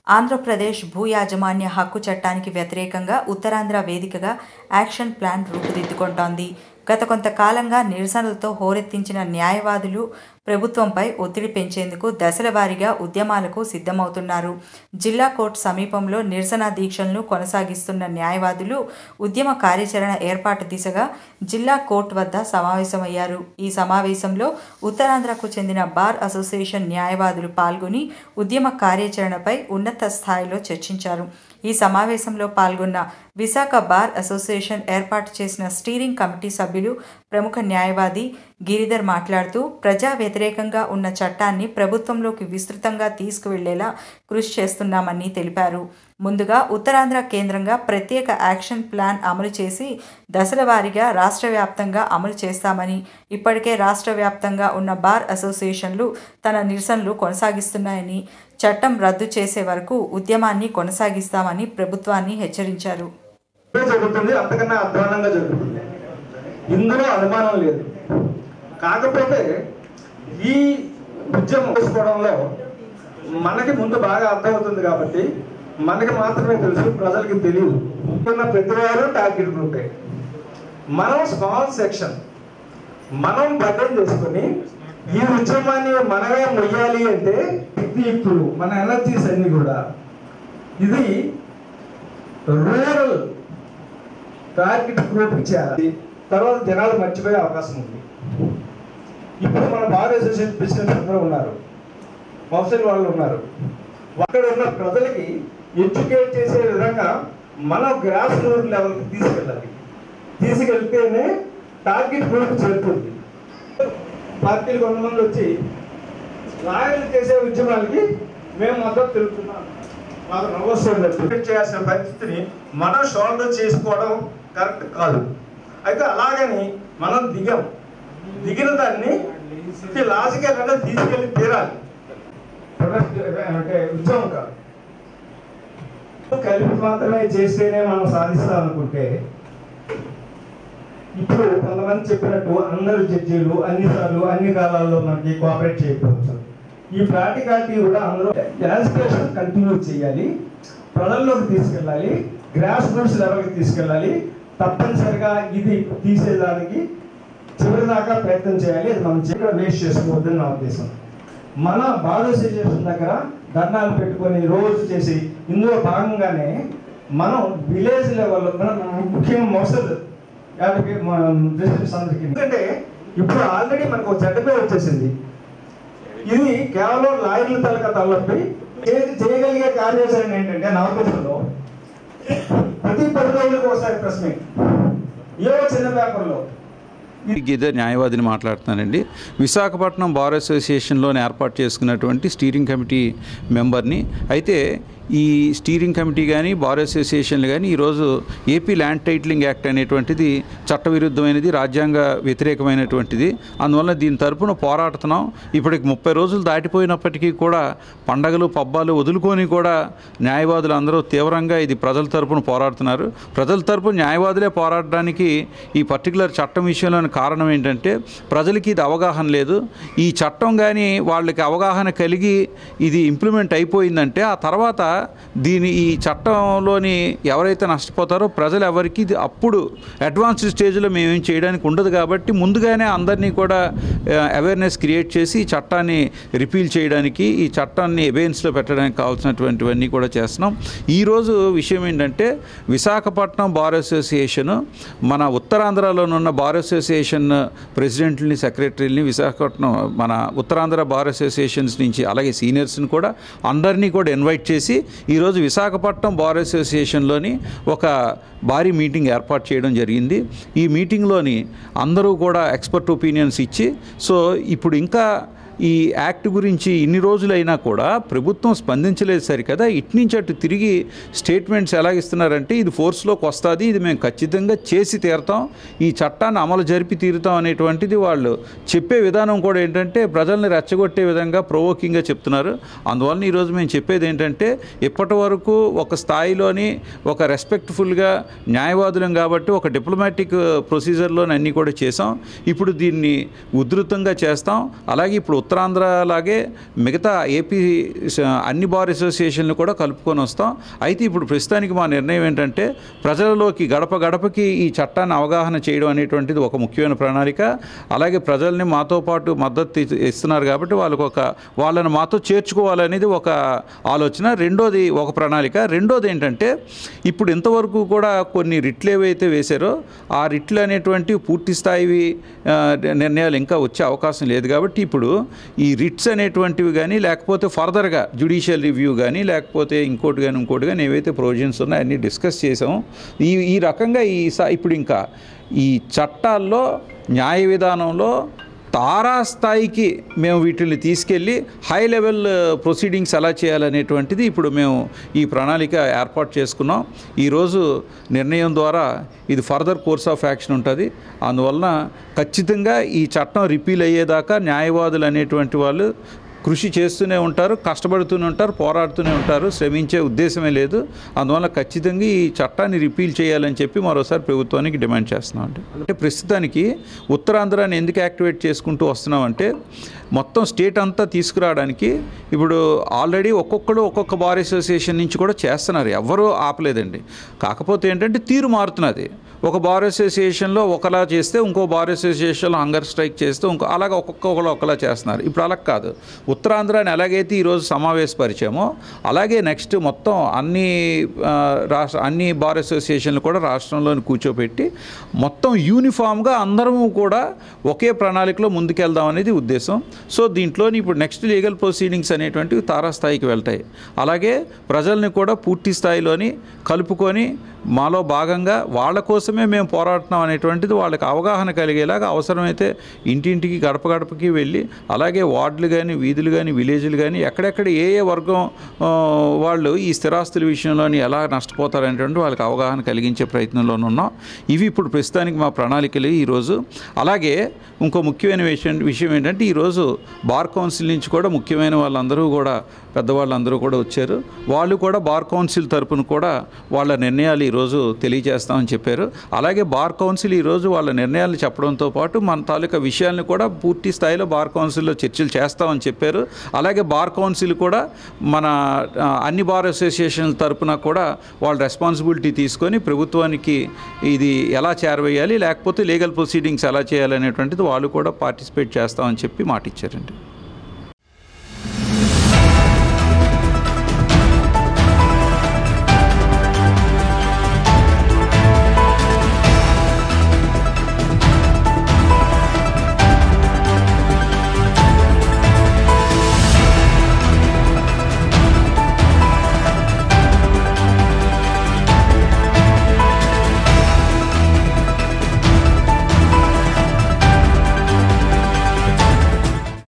ఆంధ్రప్రదేశ్ భూ యాజమాన్య హక్కు చట్టానికి వ్యతిరేకంగా ఉత్తరాంధ్ర వేదికగా యాక్షన్ ప్లాన్ రూపుదిద్దుకుంటోంది. గత కొంతకాలంగా నిరసనలతో హోరెత్తించిన న్యాయవాదులు ప్రభుత్వంపై ఒత్తిడి పెంచేందుకు దశల వారీగా ఉద్యమాలకు సిద్ధమవుతున్నారు. జిల్లా కోర్టు సమీపంలో నిరసన దీక్షలను కొనసాగిస్తున్న న్యాయవాదులు ఉద్యమ కార్యాచరణ ఏర్పాటు దిశగా జిల్లా కోర్టు వద్ద సమావేశమయ్యారు. ఈ సమావేశంలో ఉత్తరాంధ్రకు చెందిన బార్ అసోసియేషన్ న్యాయవాదులు పాల్గొని ఉద్యమ కార్యాచరణపై ఉన్నత స్థాయిలో చర్చించారు. ఈ సమావేశంలో పాల్గొన్న విశాఖ బార్ అసోసియేషన్ ఏర్పాటు చేసిన స్టీరింగ్ కమిటీ సభ్యులు ప్రముఖ న్యాయవాది గిరిధర్ మాట్లాడుతూ ప్రజా వ్యతిరేకంగా ఉన్న చట్టాన్ని ప్రభుత్వంలోకి విస్తృతంగా తీసుకువెళ్లేలా కృషి చేస్తున్నామని తెలిపారు. ముందుగా ఉత్తరాంధ్ర కేంద్రంగా ప్రత్యేక యాక్షన్ ప్లాన్ అమలు చేసి దశల వారీగా రాష్ట్ర వ్యాప్తంగా అమలు చేస్తామని, ఇప్పటికే రాష్ట్ర వ్యాప్తంగా ఉన్న బార్ అసోసియేషన్లు తన నిరసనలు కొనసాగిస్తున్నాయని, చట్టం రద్దు చేసే వరకు ఉద్యమాన్ని కొనసాగిస్తామని ప్రభుత్వాన్ని హెచ్చరించారు. అంతకన్నా అధ్వానంగా జరుగుతుంది, ఇందులో అనుమానం లేదు. కాకపోతే ఈ ఉద్యమం చేసుకోవడంలో మనకి ముందు బాగా అర్థమవుతుంది కాబట్టి మనకి మాత్రమే తెలుసు, ప్రజలకి తెలియదు. ప్రతి వారు టార్గెట్ గ్రూపే. మనం స్మాల్ సెక్షన్ మనం బడ్డన్ చేసుకుని ఈ ఉద్యమాన్ని మనమే మొయ్యాలి అంటే ఇప్పుడు మన ఎనర్జీస్ అన్ని కూడా ఇది రూరల్ టార్గెట్ గ్రూప్ ఇచ్చేయాలి. తర్వాత జనాలు మర్చిపోయే అవకాశం ఉంది. ఇప్పుడు మన బార్ అసోసియేషన్ ప్రెసిడెంట్స్ అందరూ ఉన్నారు, కౌన్సిల్ వాళ్ళు ఉన్నారు. అక్కడ ఉన్న ప్రజలకి ఎడ్యుకేట్ చేసే విధంగా మనం గ్రాస్ రూట్ లెవెల్కి తీసుకెళ్ళాలి. తీసుకెళ్తేనే టార్గెట్ గ్రూప్ చేరుతుంది. పార్టీలు కొంతమంది వచ్చి లాయర్లు చేసే ఉద్యమాలకి మేము మద్దతు తెలుపుతున్నాం, మాకు నవ్వొస్తుంది. చేయాల్సిన పరిస్థితిని మనం షోల్డర్ చేసుకోవడం కరెక్ట్ కాదు. అయితే అలాగని మనం దిగిన దాన్ని లాజికల్ అంటే తీసుకెళ్ళి తీరాలి. అంటే ఉద్యమం కాదు, కలిపి మాత్రమే చేస్తేనే మనం సాధిస్తాం అనుకుంటే ఇప్పుడు కొంతమంది చెప్పినట్టు అందరు జడ్జీలు అన్నిసార్లు అన్ని కాలాల్లో మనకి కోఆపరేట్ చేయకపోవచ్చు. ఈ ప్రాక్టికాలిటీ కూడా అందరూ యాజిటేషన్ కంటిన్యూ చేయాలి, ప్రజల్లోకి తీసుకెళ్ళాలి, గ్రాస్ రూట్స్ లెవెల్కి తీసుకెళ్ళాలి. తప్పనిసరిగా ఇది తీసేదానికి చివరిదాకా ప్రయత్నం చేయాలి. అది మనం ఇక్కడ వేస్ట్ చేసుకోవద్దని నా ఉద్దేశం. మన బార్ అసోసియేషన్ దగ్గర ధర్నాలు పెట్టుకొని రోజు చేసి ఇందులో భాగంగానే మనం విలేజ్ లెవెల్లో ముఖ్యంగా మోసలు ఎందుకంటే ఇప్పుడు ఆల్రెడీ మనకు ఒక చట్టమే వచ్చేసింది. ఇది కేవలం లాయర్ల తలక తలపి చేయగలిగే కార్యాచరణ ఏంటంటే నా ఉద్దేశంలో ప్రతి 10 రోజులకు ఒకసారి ప్రెస్ మీట్, ఏవో చిన్న పేపర్లో. గిరిధర్ న్యాయవాదిని మాట్లాడుతున్నానండి. విశాఖపట్నం బార్ అసోసియేషన్లో ఏర్పాటు చేసుకున్నటువంటి స్టీరింగ్ కమిటీ మెంబర్ని. అయితే ఈ స్టీరింగ్ కమిటీ కానీ బార్ అసోసియేషన్లు కానీ ఈరోజు ఏపీ ల్యాండ్ టైటిలింగ్ యాక్ట్ అనేటువంటిది చట్టవిరుద్ధమైనది, రాజ్యాంగ వ్యతిరేకమైనటువంటిది. అందువల్ల దీని తరపున పోరాడుతున్నాం. ఇప్పటికి 30 రోజులు దాటిపోయినప్పటికీ కూడా పండగలు పబ్బాలు వదులుకొని కూడా న్యాయవాదులు అందరూ తీవ్రంగా ఇది ప్రజల తరపున పోరాడుతున్నారు. ప్రజల తరపున న్యాయవాదులే పోరాడడానికి ఈ పర్టికులర్ చట్టం విషయంలోని కారణం ఏంటంటే ప్రజలకి ఇది అవగాహన లేదు. ఈ చట్టం కానీ వాళ్ళకి అవగాహన కలిగి ఇది ఇంప్లిమెంట్ అయిపోయిందంటే ఆ తర్వాత ఈ చట్టంలోని ఎవరైతే నష్టపోతారో ప్రజలు ఎవరికి ఇది అప్పుడు అడ్వాన్స్డ్ స్టేజ్లో మేమేం చేయడానికి ఉండదు. కాబట్టి ముందుగానే అందరినీ కూడా అవేర్నెస్ క్రియేట్ చేసి ఈ చట్టాన్ని రిపీల్ చేయడానికి, ఈ చట్టాన్ని ఎబెయిన్స్లో పెట్టడానికి కావాల్సినటువంటివన్నీ కూడా చేస్తున్నాం. ఈరోజు విషయం ఏంటంటే విశాఖపట్నం బార్ అసోసియేషన్ మన ఉత్తరాంధ్రలోనున్న బార్ అసోసియేషన్ ప్రెసిడెంట్ని, సెక్రటరీని, విశాఖపట్నం మన ఉత్తరాంధ్ర బార్ అసోసియేషన్స్ నుంచి అలాగే సీనియర్స్ని కూడా అందరినీ కూడా ఇన్వైట్ చేసి ఈరోజు విశాఖపట్నం బార్ అసోసియేషన్లోని ఒక భారీ మీటింగ్ ఏర్పాటు చేయడం జరిగింది. ఈ మీటింగ్లోని అందరూ కూడా ఎక్స్పర్ట్ ఒపీనియన్స్ ఇచ్చి ఇప్పుడు ఇంకా ఈ యాక్ట్ గురించి ఇన్ని రోజులైనా కూడా ప్రభుత్వం స్పందించలేదు సరికదా. ఇట్నుంచి అటు తిరిగి స్టేట్మెంట్స్ ఎలాగిస్తున్నారంటే ఇది ఫోర్స్లోకి వస్తుంది, ఇది మేము ఖచ్చితంగా చేసి తీరుతాం, ఈ చట్టాన్ని అమలు జరిపి తీరుతాం అనేటువంటిది వాళ్ళు చెప్పే విధానం కూడా ఏంటంటే ప్రజల్ని రెచ్చగొట్టే విధంగా ప్రొవోకింగ్గా చెప్తున్నారు. అందువల్ల ఈరోజు మేము చెప్పేది ఏంటంటే ఇప్పటి వరకు ఒక స్థాయిలోని ఒక రెస్పెక్ట్ఫుల్గా న్యాయవాదులం కాబట్టి ఒక డిప్లొమాటిక్ ప్రొసీజర్లోని అన్నీ కూడా చేసాం. ఇప్పుడు దీన్ని ఉధృతంగా చేస్తాం. అలాగే ఇప్పుడు ఉత్తరాంధ్ర లాగే మిగతా ఏపీ అన్ని బార్ అసోసియేషన్లు కూడా కలుపుకొని వస్తాం. అయితే ఇప్పుడు ప్రస్తుతానికి మా నిర్ణయం ఏంటంటే ప్రజలలోకి గడప గడపకి ఈ చట్టాన్ని అవగాహన చేయడం అనేటువంటిది ఒక ముఖ్యమైన ప్రణాళిక. అలాగే ప్రజల్ని మాతో పాటు మద్దతు ఇస్తున్నారు కాబట్టి వాళ్ళని మాతో చేర్చుకోవాలనేది ఒక ఆలోచన. రెండోది ఒక ప్రణాళిక. రెండోది ఏంటంటే ఇప్పుడు ఇంతవరకు కూడా కొన్ని రిట్లు ఏవైతే వేశారో ఆ రిట్లు అనేటువంటి పూర్తి స్థాయి నిర్ణయాలు ఇంకా వచ్చే అవకాశం లేదు. కాబట్టి ఇప్పుడు ఈ రిట్స్ అనేటువంటివి కానీ లేకపోతే ఫర్దర్గా జ్యుడిషియల్ రివ్యూ కానీ లేకపోతే ఇంకోటి కానీ ఏవైతే ప్రొవిజన్స్ ఉన్నాయో అన్నీ డిస్కస్ చేసాము. ఈ రకంగా ఇప్పుడు ఇంకా ఈ చట్టాల్లో న్యాయ విధానంలో తారాస్థాయికి మేము వీటిని తీసుకెళ్ళి హై లెవెల్ ప్రొసీడింగ్స్ ఎలా చేయాలనేటువంటిది ఇప్పుడు మేము ఈ ప్రణాళిక ఏర్పాటు చేసుకున్నాం. ఈరోజు నిర్ణయం ద్వారా ఇది ఫర్దర్ కోర్స్ ఆఫ్ యాక్షన్ ఉంటుంది. అందువలన ఖచ్చితంగా ఈ చట్టం రిపీల్ అయ్యేదాకా న్యాయవాదులు అనేటువంటి వాళ్ళు కృషి చేస్తూనే ఉంటారు, కష్టపడుతూనే ఉంటారు, పోరాడుతూనే ఉంటారు, శ్రమించే ఉద్దేశమే లేదు. అందువల్ల ఖచ్చితంగా ఈ చట్టాన్ని రిపీల్ చేయాలని చెప్పి మరోసారి ప్రభుత్వానికి డిమాండ్ చేస్తున్నాం. అంటే ప్రస్తుతానికి ఉత్తరాంధ్రాన్ని ఎందుకు యాక్టివేట్ చేసుకుంటూ వస్తున్నామంటే మొత్తం స్టేట్ అంతా తీసుకురావడానికి ఇప్పుడు ఆల్రెడీ ఒక్కొక్క బార్ అసోసియేషన్ నుంచి కూడా చేస్తున్నారు, ఎవ్వరూ ఆపలేదండి. కాకపోతే ఏంటంటే తీరు మారుతున్నది. ఒక బార్ అసోసియేషన్లో ఒకలా చేస్తే ఇంకో బార్ అసోసియేషన్లో హంగర్ స్ట్రైక్ చేస్తే అలాగే ఒక్కొక్కరు ఒకలా చేస్తున్నారు. ఇప్పుడు అలా కాదు. ఉత్తరాంధ్రాన్ని ఎలాగైతే ఈరోజు సమావేశపరిచామో అలాగే నెక్స్ట్ మొత్తం అన్ని బార్ అసోసియేషన్లు కూడా రాష్ట్రంలోని కూర్చోపెట్టి మొత్తం యూనిఫామ్గా అందరము కూడా ఒకే ప్రణాళికలో ముందుకెళ్దాం అనేది ఉద్దేశం. సో దీంట్లోని ఇప్పుడు నెక్స్ట్ లీగల్ ప్రొసీడింగ్స్ అనేటువంటివి తారాస్థాయికి వెళ్తాయి. అలాగే ప్రజల్ని కూడా పూర్తి స్థాయిలోని కలుపుకొని మాలో భాగంగా వాళ్ళ కోసమే మేము పోరాడుతున్నాం అనేటువంటిది వాళ్ళకి అవగాహన కలిగేలాగా అవసరమైతే ఇంటింటికి గడప గడపకి వెళ్ళి అలాగే వార్డులు కానీ వీధులు కానీ విలేజ్లు కానీ ఎక్కడెక్కడ ఏ వర్గం వాళ్ళు ఈ స్థిరాస్తుల విషయంలోని ఎలా నష్టపోతారనేటువంటి వాళ్ళకి అవగాహన కలిగించే ప్రయత్నంలోనే ఉన్నాం. ఇవి ఇప్పుడు ప్రస్తుతానికి మా ప్రణాళికలు ఈరోజు. అలాగే ఇంకో ముఖ్యమైన విషయం ఏంటంటే ఈరోజు బార్ కౌన్సిల్ నుంచి కూడా ముఖ్యమైన వాళ్ళందరూ కూడా పెద్దవాళ్ళందరూ కూడా వచ్చారు. వాళ్ళు కూడా బార్ కౌన్సిల్ తరపున కూడా వాళ్ళ నిర్ణయాలు ఈరోజు తెలియజేస్తామని చెప్పారు. అలాగే బార్ కౌన్సిల్ ఈరోజు వాళ్ళ నిర్ణయాలు చెప్పడంతో పాటు మన తాలూకా విషయాలను కూడా పూర్తి స్థాయిలో బార్ కౌన్సిల్లో చర్చలు చేస్తామని చెప్పారు. అలాగే బార్ కౌన్సిల్ కూడా మన అన్ని బార్ అసోసియేషన్ల తరపున కూడా వాళ్ళ రెస్పాన్సిబిలిటీ తీసుకొని ప్రభుత్వానికి ఇది ఎలా చేరవేయాలి లేకపోతే లీగల్ ప్రొసీడింగ్స్ ఎలా చేయాలనేటువంటిది వాళ్ళు కూడా పార్టిసిపేట్ చేస్తామని చెప్పి మాట ఇచ్చారండి.